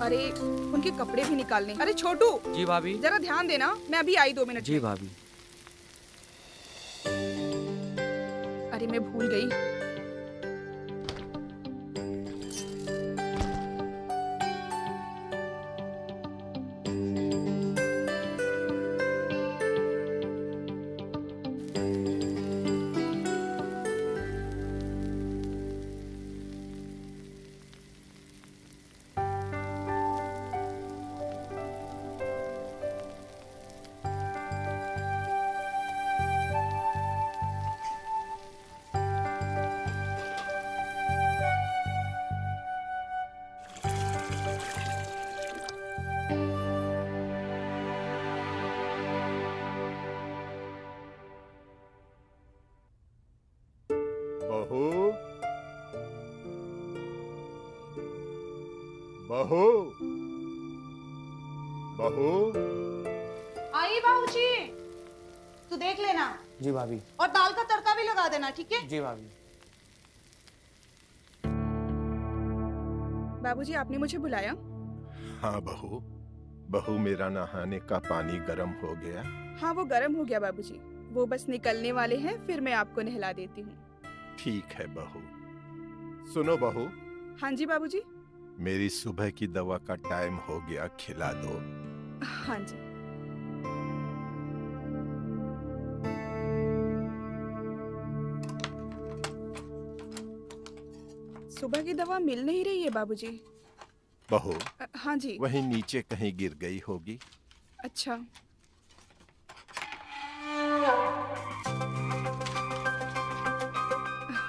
अरे उनके कपड़े भी निकालने। अरे छोटू। जी भाभी। जरा ध्यान देना, मैं अभी आई 2 मिनट जी भाभी। अरे मैं भूल गई। बहू, बहू। आई बाबूजी, तू देख लेना। जी भाभी। और दाल का तड़का भी लगा देना, ठीक है? जी भाभी। बाबूजी आपने मुझे बुलाया? हाँ बहू, बहू मेरा नहाने का पानी गर्म हो गया। हाँ वो गर्म हो गया बाबूजी, वो बस निकलने वाले हैं, फिर मैं आपको नहला देती हूँ। ठीक है बहू। सुनो बहू। हाँ जी बाबूजी। मेरी सुबह की दवा का टाइम हो गया, खिला दो। हाँ जी। सुबह की दवा मिल नहीं रही है बाबूजी। बहू। हाँ जी। वहीं नीचे कहीं गिर गई होगी। अच्छा।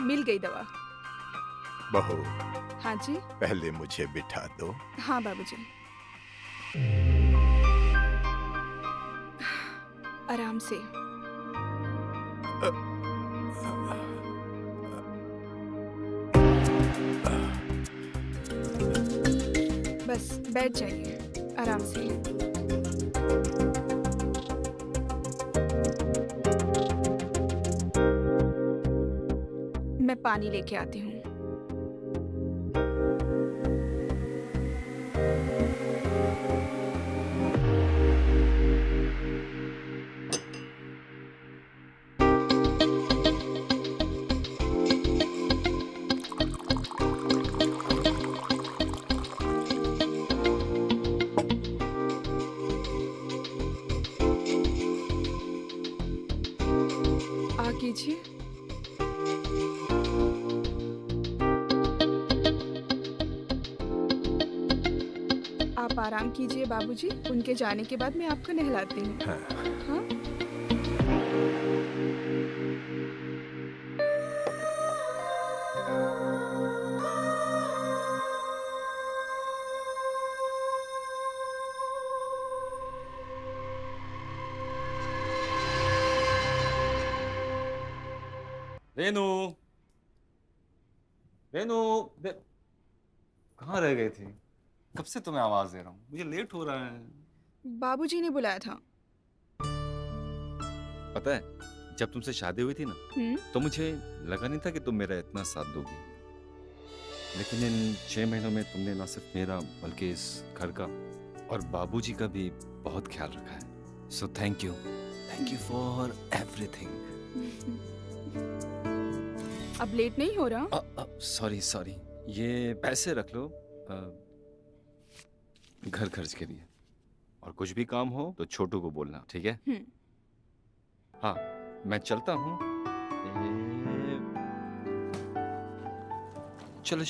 मिल गई दवा। बहू। हाँ जी। पहले मुझे बिठा दो। हाँ बाबूजी। आराम से। बस बैठ जाइए आराम से। मैं पानी लेके आती हूँ। आ कीजिए। आप आराम कीजिए बाबूजी, उनके जाने के बाद मैं आपको नहलाती हूँ। हाँ। हाँ? रेनू, रेनू, कहाँ रह गई थी? कब से तुम्हें आवाज दे रहा हूँ, मुझे लेट हो रहा है। बाबूजी ने बुलाया था। पता है, जब तुमसे शादी हुई थी ना, तो मुझे लगा नहीं था कि तुम मेरा इतना साथ दोगी, लेकिन इन 6 महीनों में तुमने ना सिर्फ मेरा बल्कि इस घर का और बाबूजी का भी बहुत ख्याल रखा है। So thank you for everything. अब लेट नहीं हो रहा? सॉरी, ये पैसे रख लो घर खर्च के लिए, और कुछ भी काम हो तो छोटू को बोलना, ठीक है? हाँ, मैं चलता हूँ। चलो।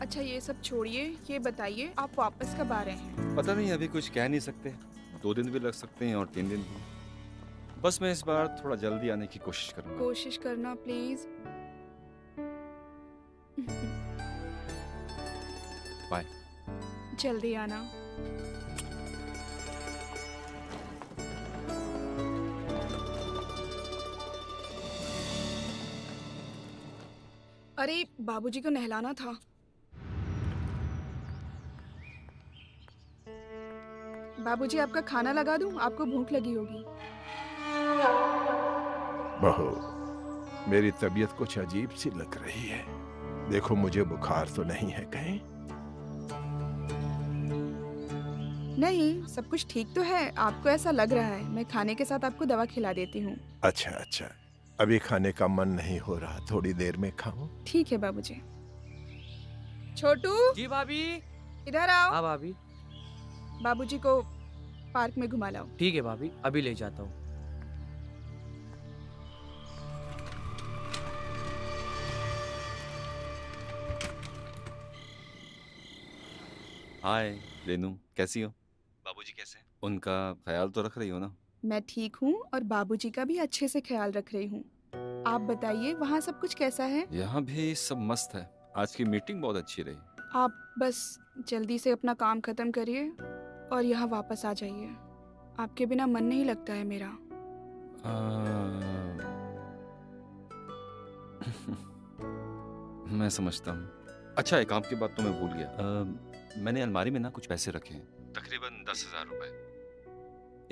अच्छा ये सब छोड़िए, ये बताइए आप वापस कब आ रहे हैं? पता नहीं, अभी कुछ कह नहीं सकते। 2 दिन भी लग सकते हैं और 3 दिन भी। बस मैं इस बार थोड़ा जल्दी आने की कोशिश करूंगा। कोशिश करना प्लीज। बाय। जल्दी आना। अरे बाबूजी को नहलाना था। बाबूजी आपका खाना लगा दूं? आपको भूख लगी होगी। बहू, मेरी तबीयत कुछ अजीब सी लग रही है। देखो मुझे बुखार तो नहीं है कहीं? नहीं, सब कुछ ठीक तो है। आपको ऐसा लग रहा है। मैं खाने के साथ आपको दवा खिला देती हूँ। अच्छा अच्छा, अभी खाने का मन नहीं हो रहा, थोड़ी देर में खाऊं। ठीक है बाबूजी। छोटू, जी भाभी। इधर आओ। हाँ भाभी। बाबूजी को पार्क में घुमा लाओ। ठीक है भाभी, अभी ले जाता हूँ। हाय रेनू, कैसी हो? बाबूजी कैसे हैं? उनका ख्याल तो रख रही हो ना? मैं ठीक हूँ और बाबूजी का भी अच्छे से ख्याल रख रही हूँ। आप बताइए, वहाँ सब कुछ कैसा है? यहाँ भी सब मस्त है। आज की मीटिंग बहुत अच्छी रही। आप बस जल्दी से अपना काम खत्म करिए और यहाँ वापस आ जाइए। आपके बिना मन नहीं लगता है मेरा। मैं समझता हूँ। अच्छा, एक काम की बात तो मैं भूल गया। मैंने अलमारी में ना कुछ पैसे रखे हैं, तकरीबन 10,000 रुपए।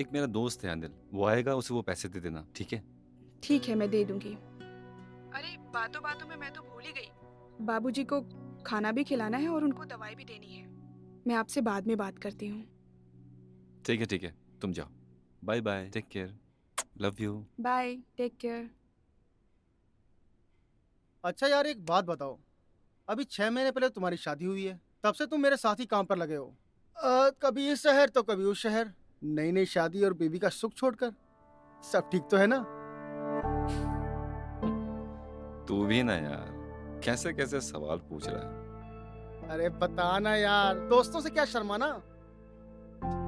एक मेरा दोस्त है अनिल, वो आएगा, उसे वो पैसे दे देना, ठीक है? ठीक है, मैं दे दूंगी। अरे बातों बातों में मैं तो भूल ही गई। बाबूजी को खाना भी खिलाना है और उनको दवाई भी देनी है। मैं आपसे बाद में बात करती हूँ। ठीक है, तुम जाओ। Bye bye, take care, love you. Bye, take care. अच्छा यार, एक बात बताओ, अभी 6 महीने पहले तुम्हारी शादी हुई है, तब से तुम मेरे साथ ही काम पर लगे हो। कभी इस शहर तो कभी उस शहर, नई नई शादी और बेबी का सुख छोड़कर। सब ठीक तो है ना? तू भी ना यार, कैसे कैसे सवाल पूछ रहा है। अरे बता ना यार, दोस्तों से क्या शर्माना।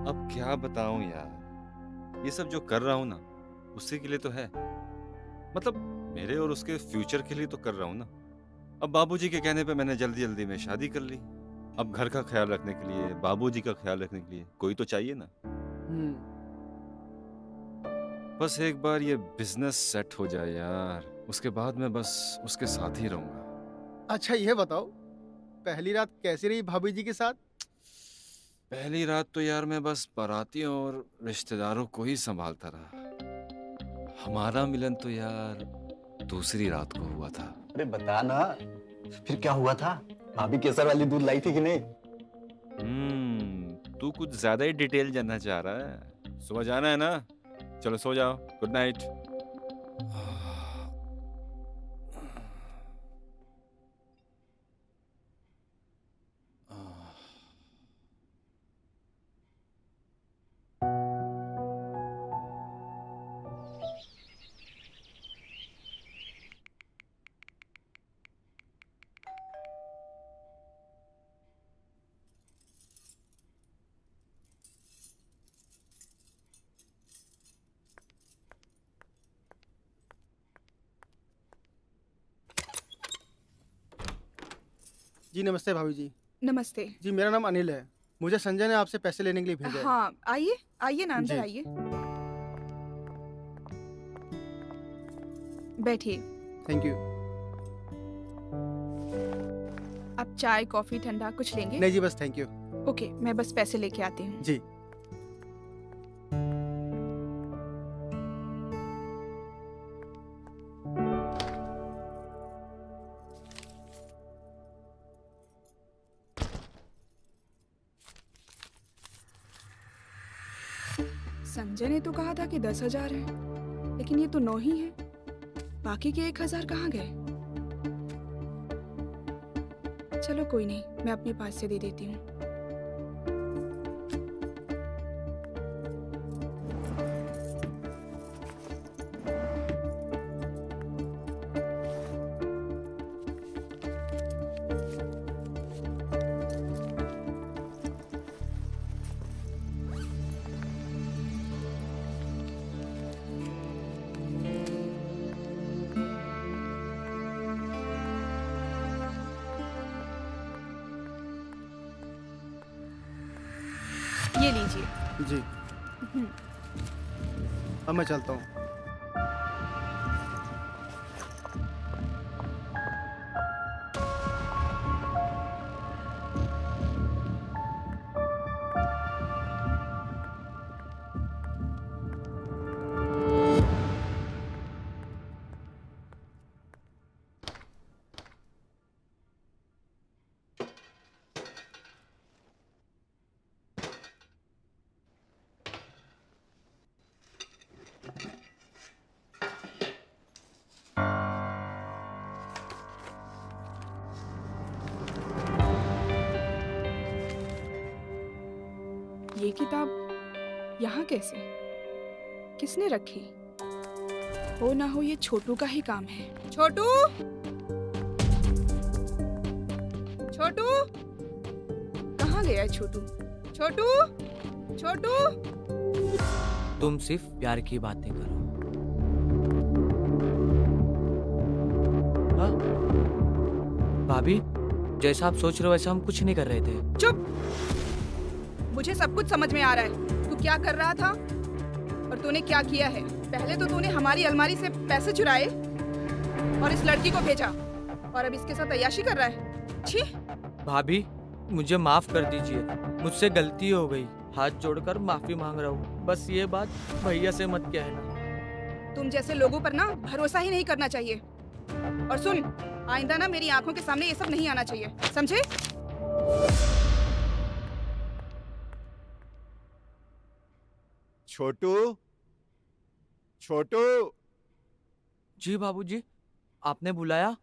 अब क्या बताऊं यार, ये सब जो कर रहा हूं ना, उसी के लिए तो है। मतलब मेरे और उसके फ्यूचर के लिए तो कर रहा हूं ना। अब बाबूजी के कहने पे मैंने जल्दी जल्दी में शादी कर ली। अब घर का ख्याल रखने के लिए, बाबूजी का ख्याल रखने के लिए कोई तो चाहिए ना। बस एक बार ये बिजनेस सेट हो जाए यार, उसके बाद मैं बस उसके साथ ही रहूंगा। अच्छा ये बताओ, पहली रात कैसी रही भाभी जी के साथ? पहली रात तो यार मैं बस बारातियों और रिश्तेदारों को ही संभालता रहा। हमारा मिलन तो यार दूसरी रात को हुआ था। अरे बता ना, फिर क्या हुआ था? भाभी केसर वाली दूध लाई थी कि नहीं? तू कुछ ज्यादा ही डिटेल जानना चाह रहा है। सुबह जाना है ना, चलो सो जाओ, गुड नाइट। जी नमस्ते भाभी जी। नमस्ते। जी मेरा नाम अनिल है, मुझे संजय ने आपसे पैसे लेने के लिए भेजा है। हाँ, आइए आइए ना, अंदर जी। आइए, बैठिए। Thank you. आप चाय, कॉफी, ठंडा कुछ लेंगे? नहीं जी, बस थैंक यू। ओके, मैं बस पैसे लेके आती हूँ। जी। संजय ने तो कहा था कि 10,000 है, लेकिन ये तो 9 ही है। बाकी के 1,000 कहाँ गए? चलो कोई नहीं, मैं अपने पास से दे देती हूँ। ये लीजिए। जी। अब मैं चलता हूँ। ये किताब यहाँ कैसे? किसने रखी? हो ना हो ये छोटू का ही काम है। छोटू, छोटू, कहाँ गया है छोटू? छोटू, छोटू। तुम सिर्फ प्यार की बातें करो। हाँ? भाभी, जैसा आप सोच रहे हो वैसा हम कुछ नहीं कर रहे थे। चुप! मुझे सब कुछ समझ में आ रहा है। तू क्या कर रहा था और तूने क्या किया है। पहले तो तूने हमारी अलमारी से पैसे चुराए और इस लड़की को भेजा और अब इसके साथ अय्याशी कर रहा है। छी! भाभी, मुझे माफ कर दीजिए, मुझसे गलती हो गई। हाथ जोड़कर माफी मांग रहा हूँ। बस ये बात भैया से मत कहना। तुम जैसे लोगों पर ना भरोसा ही नहीं करना चाहिए। और सुन, आइंदा ना मेरी आंखों के सामने ये सब नहीं आना चाहिए, समझे? छोटू, छोटू। जी बाबूजी, आपने बुलाया?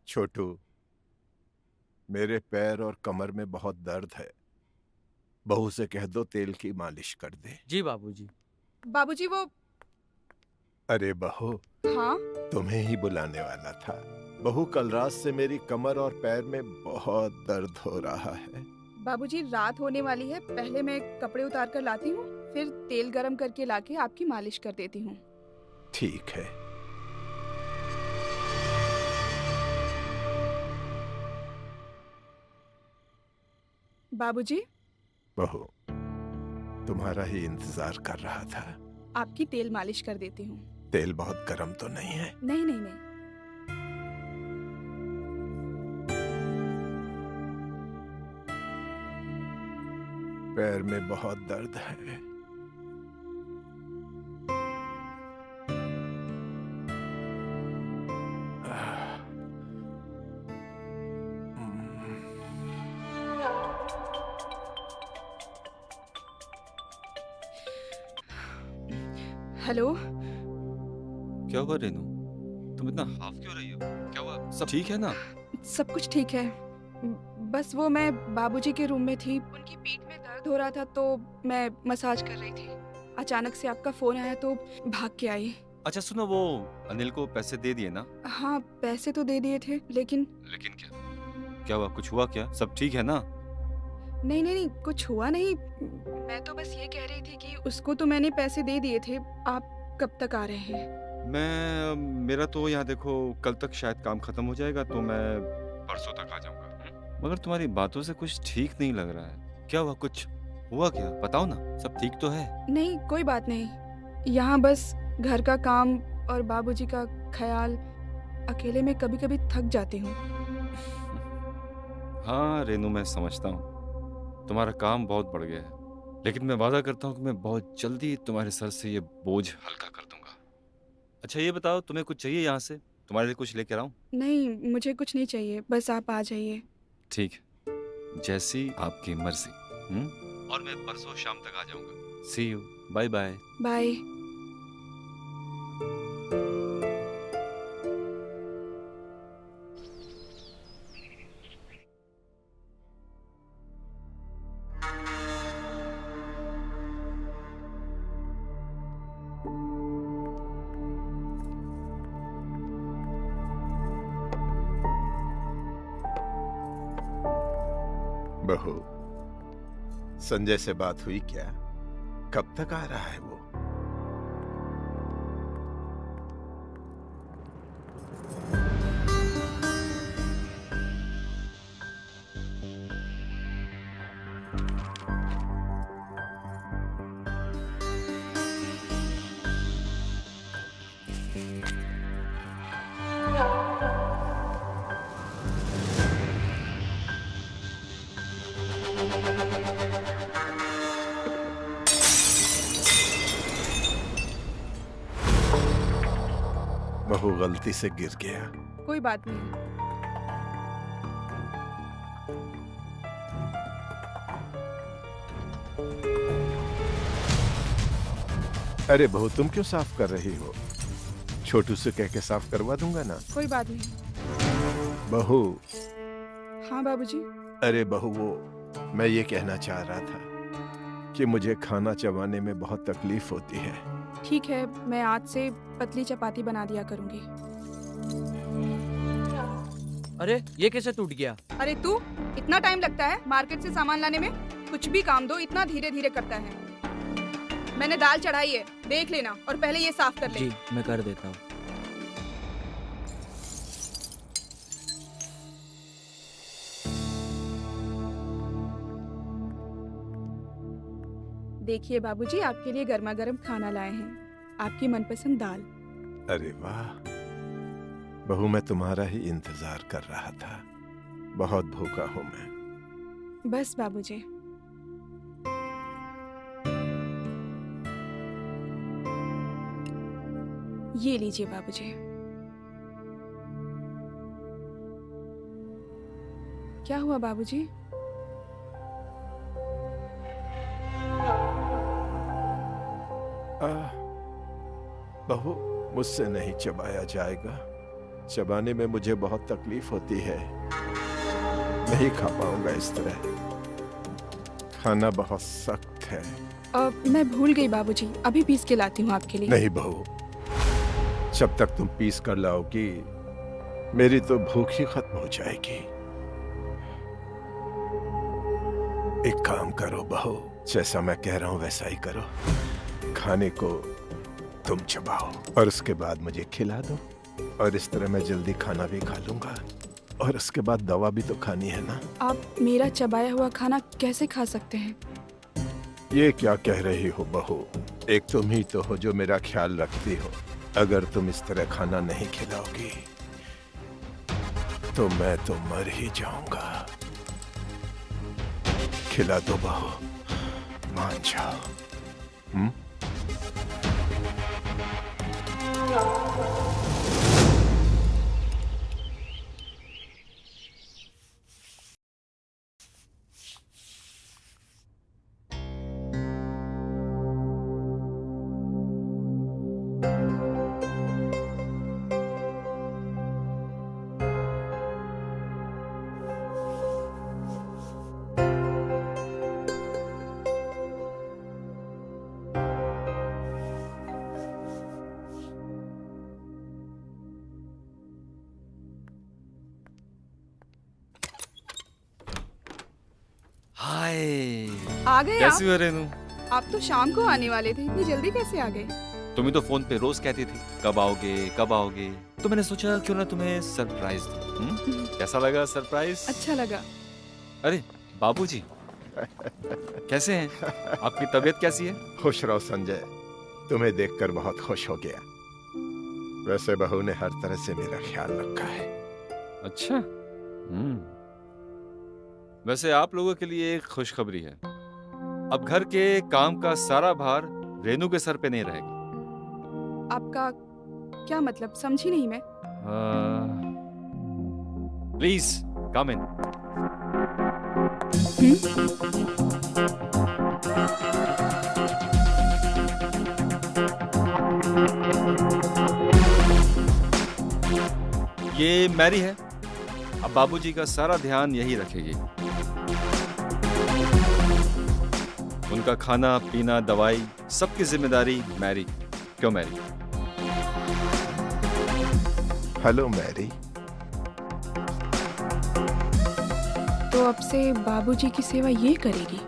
छोटू, मेरे पैर और कमर में बहुत दर्द है। बहू से कह दो तेल की मालिश कर दे। जी बाबूजी। बाबूजी वो। अरे बहू, हाँ? तुम्हें ही बुलाने वाला था। बहू, कल रात से मेरी कमर और पैर में बहुत दर्द हो रहा है। बाबूजी, रात होने वाली है। पहले मैं कपड़े उतार कर लाती हूँ, फिर तेल गरम करके लाके आपकी मालिश कर देती हूँ। ठीक है। बाबूजी, बहू, तुम्हारा ही इंतजार कर रहा था। आपकी तेल मालिश कर देती हूँ। तेल बहुत गर्म तो नहीं है? नहीं नहीं नहीं। पैर में बहुत दर्द है। हेलो। क्या हुआ रेनू? तुम इतना हाफ क्यों रही हो? क्या हुआ? सब ठीक है ना? सब कुछ ठीक है। बस वो मैं बाबूजी के रूम में थी, उनकी पीठ में दर्द हो रहा था तो मैं मसाज कर रही थी। अचानक से आपका फोन आया तो भाग के आई। अच्छा सुनो, वो अनिल को पैसे दे दिए ना? हाँ, पैसे तो दे दिए थे, लेकिन क्या हुआ? कुछ हुआ क्या? सब ठीक है ना? नहीं नहीं नहीं, कुछ हुआ नहीं। मैं तो बस ये कह रही थी कि उसको तो मैंने पैसे दे दिए थे। आप कब तक आ रहे हैं? मेरा तो यहाँ देखो, कल तक शायद काम खत्म हो जाएगा तो मैं परसों तक आ जाऊंगा। मगर तुम्हारी बातों से कुछ ठीक नहीं लग रहा है। क्या हुआ? कुछ हुआ क्या? बताओ ना। सब ठीक तो है? नहीं, कोई बात नहीं। यहाँ बस घर का काम और बाबूजी का ख्याल। अकेले में कभी कभी थक जाती हूँ। हाँ रेनू, मैं समझता हूँ तुम्हारा काम बहुत बढ़ गया है, लेकिन मैं वादा करता हूँ कि मैं बहुत जल्दी तुम्हारे सर से ये बोझ हल्का कर दूंगा। अच्छा ये बताओ, तुम्हें कुछ चाहिए यहाँ से? तुम्हारे लिए कुछ लेकर आऊँ? नहीं, मुझे कुछ नहीं चाहिए, बस आप आ जाइए। ठीक है, जैसी आपकी मर्जी। और मैं परसों शाम तक आ जाऊंगा। See you. Bye bye. Bye. बहू, संजय से बात हुई क्या? कब तक आ रहा है वो? बहू गलती से गिर गया। कोई बात नहीं। अरे बहू, तुम क्यों साफ कर रही हो? छोटू से कह के साफ करवा दूंगा ना। कोई बात नहीं। बहू। हाँ बाबूजी। अरे बहू, वो मैं ये कहना चाह रहा था कि मुझे खाना चबाने में बहुत तकलीफ होती है। ठीक है, मैं आज से पतली चपाती बना दिया करूंगी। अरे ये कैसे टूट गया? अरे तू, इतना टाइम लगता है मार्केट से सामान लाने में? कुछ भी काम दो इतना धीरे धीरे करता है। मैंने दाल चढ़ाई है, देख लेना, और पहले ये साफ कर ले। जी मैं कर देता हूँ। देखिए बाबूजी, आपके लिए गर्मा गर्म खाना लाए हैं, आपकी मनपसंद दाल। अरे वाह बहू, मैं तुम्हारा ही इंतजार कर रहा था। बहुत भूखा हूं मैं। बस बाबूजी। ये लीजिए बाबूजी। क्या हुआ बाबूजी? बहू, मुझसे नहीं चबाया जाएगा। चबाने में मुझे बहुत तकलीफ होती है, नहीं खा पाऊंगा इस तरह। खाना बहुत सख्त है। मैं भूल गई बाबूजी, अभी पीस के लाती हूँ आपके लिए। नहीं बहू, जब तक तुम पीस कर लाओगी मेरी तो भूख ही खत्म हो जाएगी। एक काम करो बहू, जैसा मैं कह रहा हूं वैसा ही करो। खाने को तुम चबाओ और उसके बाद मुझे खिला दो, और इस तरह मैं जल्दी खाना भी खा लूंगा, और उसके बाद दवा भी तो खानी है ना। आप मेरा चबाया हुआ खाना कैसे खा सकते हैं? ये क्या कह रही हो बहू? एक तुम ही तो हो जो मेरा ख्याल रखती हो। अगर तुम इस तरह खाना नहीं खिलाओगी तो मैं तो मर ही जाऊंगा। खिला दो बहू, मान जाओ। हाय, आ गए कैसी आप? हो रेनू? आप तो शाम को आने वाले थे, इतनी जल्दी कैसे आ गए? तुम ही तो फोन पे रोज कहती थी कब आओगे कब आओगे, तो मैंने सोचा क्यों ना तुम्हें सरप्राइज दूं। कैसा लगा सरप्राइज? अच्छा लगा। अरे बाबूजी कैसे हैं? आपकी तबीयत कैसी है? खुश रहो संजय, तुम्हें देखकर बहुत खुश हो गया। वैसे बहू ने हर तरह से मेरा ख्याल रखा है। अच्छा। वैसे आप लोगों के लिए एक खुशखबरी है। अब घर के काम का सारा भार रेनू के सर पे नहीं रहेगा। आपका क्या मतलब? समझी नहीं मैं। प्लीज कम इन। ये मैरी है, अब बाबूजी का सारा ध्यान यही रखेगी। उनका खाना पीना दवाई सबकी जिम्मेदारी मैरी। क्यों मैरी? Hello Mary. तो अब से बाबूजी की सेवा ये करेगी?